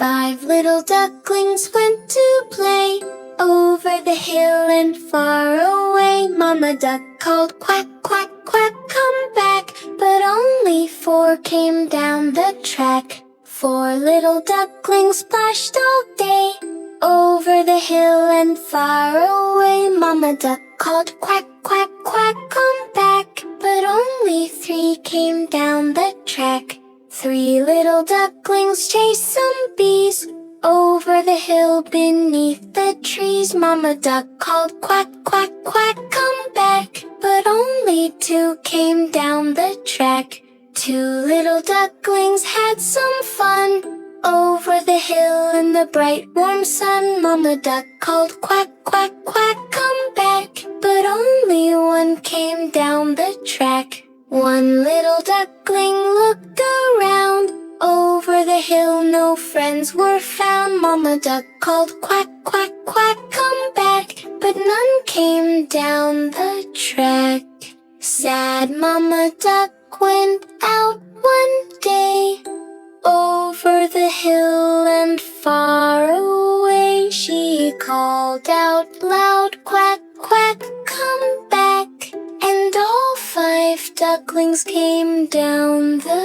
5 little ducklings went to play over the hill and far away. Mama duck called quack, quack, quack, come back. But only 4 came down the track. 4 little ducklings splashed all day over the hill and far away. Mama duck called quack, quack, quack, come back. But only 3 came down the track. 3 little ducklings chased some bees over the hill beneath the trees. Mama duck called quack, quack, quack, come back. But only 2 came down the track. 2 little ducklings had some fun over the hill in the bright warm sun. Mama duck called quack, quack, quack, come back. But only 1 came down the track. 1 little duckling looked around over the hill, no friends were found. Mama duck called quack, quack, quack, come back. But none came down the track. Sad Mama duck went out one day over the hill and far away. She called out loud, quack, quack, come back. And all 5 ducklings came down the